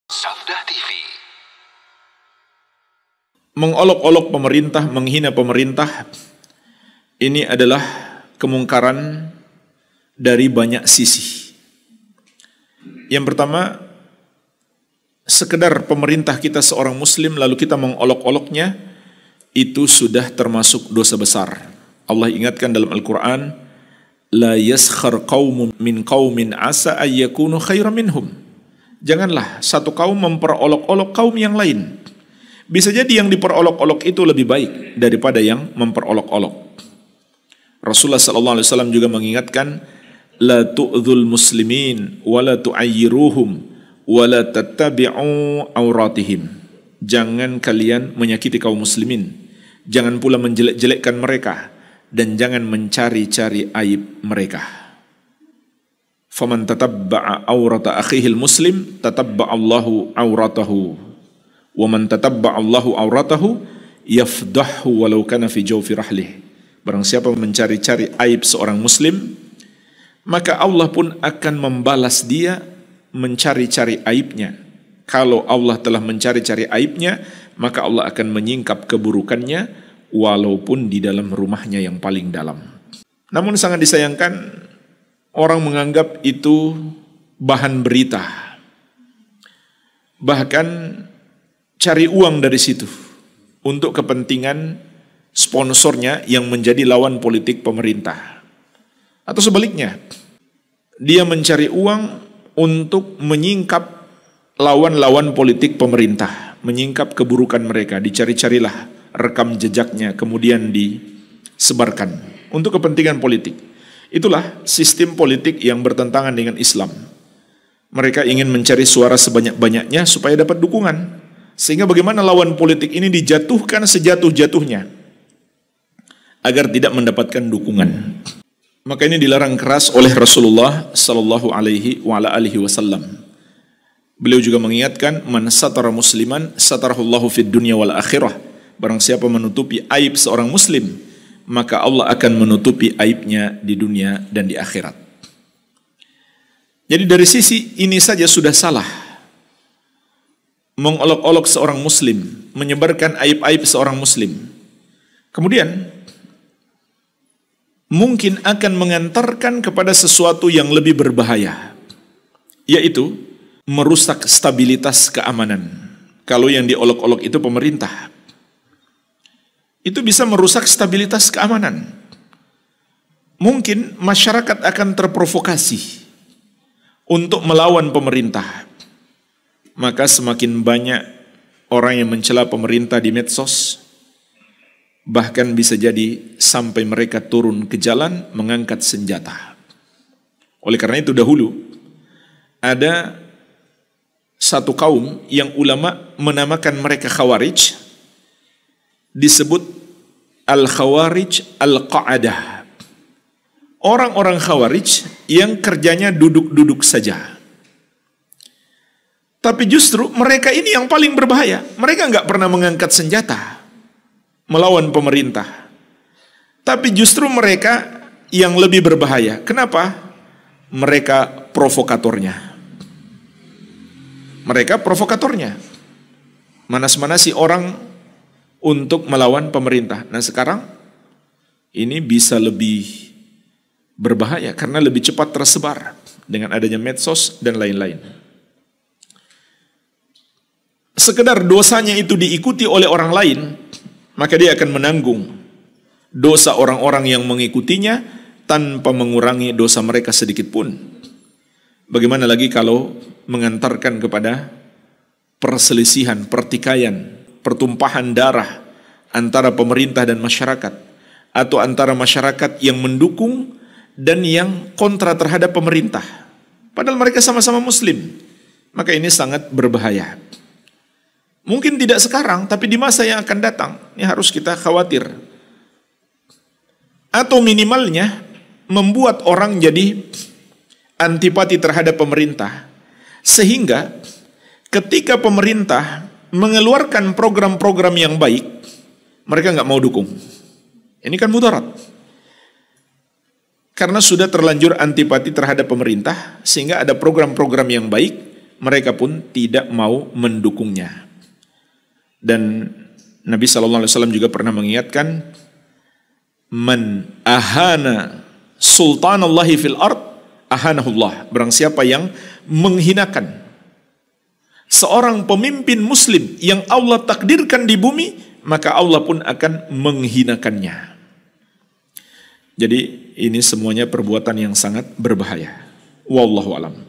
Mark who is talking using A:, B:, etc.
A: Safdah TV.
B: Mengolok-olok pemerintah, menghina pemerintah, ini adalah kemungkaran dari banyak sisi. Yang pertama, sekedar pemerintah kita seorang muslim lalu kita mengolok-oloknya, itu sudah termasuk dosa besar. Allah ingatkan dalam Al-Quran, La yaskhar qawmun min qawmin asa ayyakunu khairan minhum. Janganlah satu kaum memperolok-olok kaum yang lain. Bisa jadi yang diperolok-olok itu lebih baik daripada yang memperolok-olok. Rasulullah SAW juga mengingatkan, La tu'dzul muslimin wa la tu'ayyiruhum wa la tattabi'u auratihim. Jangan kalian menyakiti kaum muslimin, jangan pula menjelek-jelekkan mereka, dan jangan mencari-cari aib mereka. Faman tatabba'a aurata akhihil muslim tatabba'allahu auratahu wa man tatabba'allahu auratahu yafdahu walau kana fi jawfi rahlih. Barang siapa mencari-cari aib seorang muslim, maka Allah pun akan membalas dia mencari-cari aibnya. Kalau Allah telah mencari-cari aibnya, maka Allah akan menyingkap keburukannya walaupun di dalam rumahnya yang paling dalam. Namun sangat disayangkan, orang menganggap itu bahan berita. Bahkan cari uang dari situ untuk kepentingan sponsornya yang menjadi lawan politik pemerintah. Atau sebaliknya, dia mencari uang untuk menyingkap lawan-lawan politik pemerintah, menyingkap keburukan mereka, dicari-carilah rekam jejaknya, kemudian disebarkan untuk kepentingan politik. Itulah sistem politik yang bertentangan dengan Islam. Mereka ingin mencari suara sebanyak-banyaknya supaya dapat dukungan, sehingga bagaimana lawan politik ini dijatuhkan sejatuh-jatuhnya agar tidak mendapatkan dukungan. Maka ini dilarang keras oleh Rasulullah sallallahu alaihi wasallam. Beliau juga mengingatkan, man satara musliman satarahullahu fid dunya wal akhirah. Barang siapa menutupi aib seorang muslim, maka Allah akan menutupi aibnya di dunia dan di akhirat. Jadi dari sisi ini saja sudah salah. Mengolok-olok seorang muslim, menyebarkan aib-aib seorang muslim. Kemudian mungkin akan mengantarkan kepada sesuatu yang lebih berbahaya, yaitu merusak stabilitas keamanan. Kalau yang diolok-olok itu pemerintah, itu bisa merusak stabilitas keamanan. Mungkin masyarakat akan terprovokasi untuk melawan pemerintah. Maka semakin banyak orang yang mencela pemerintah di medsos, bahkan bisa jadi sampai mereka turun ke jalan mengangkat senjata. Oleh karena itu dahulu ada satu kaum yang ulama menamakan mereka Khawarij, disebut Al-Khawarij Al-Qa'adah. Orang-orang Khawarij yang kerjanya duduk-duduk saja. Tapi justru mereka ini yang paling berbahaya. Mereka nggak pernah mengangkat senjata melawan pemerintah. Tapi justru mereka yang lebih berbahaya. Kenapa? Mereka provokatornya. Mereka provokatornya. Manas-manasi orang untuk melawan pemerintah. Nah sekarang ini bisa lebih berbahaya karena lebih cepat tersebar dengan adanya medsos dan lain-lain. Sekedar dosanya itu diikuti oleh orang lain, maka dia akan menanggung dosa orang-orang yang mengikutinya tanpa mengurangi dosa mereka sedikit pun. Bagaimana lagi kalau mengantarkan kepada perselisihan, pertikaian, pertumpahan darah antara pemerintah dan masyarakat, atau antara masyarakat yang mendukung dan yang kontra terhadap pemerintah, padahal mereka sama-sama muslim. Maka ini sangat berbahaya. Mungkin tidak sekarang, tapi di masa yang akan datang ini harus kita khawatir. Atau minimalnya membuat orang jadi antipati terhadap pemerintah, sehingga ketika pemerintah mengeluarkan program-program yang baik, mereka nggak mau dukung. Ini kan mudarat. Karena sudah terlanjur antipati terhadap pemerintah, sehingga ada program-program yang baik, mereka pun tidak mau mendukungnya. Dan Nabi SAW juga pernah mengingatkan, man ahana sultanallahi fil ard ahanahullah. Barang siapa yang menghinakan seorang pemimpin muslim yang Allah takdirkan di bumi, maka Allah pun akan menghinakannya. Jadi ini semuanya perbuatan yang sangat berbahaya. Wallahu alam.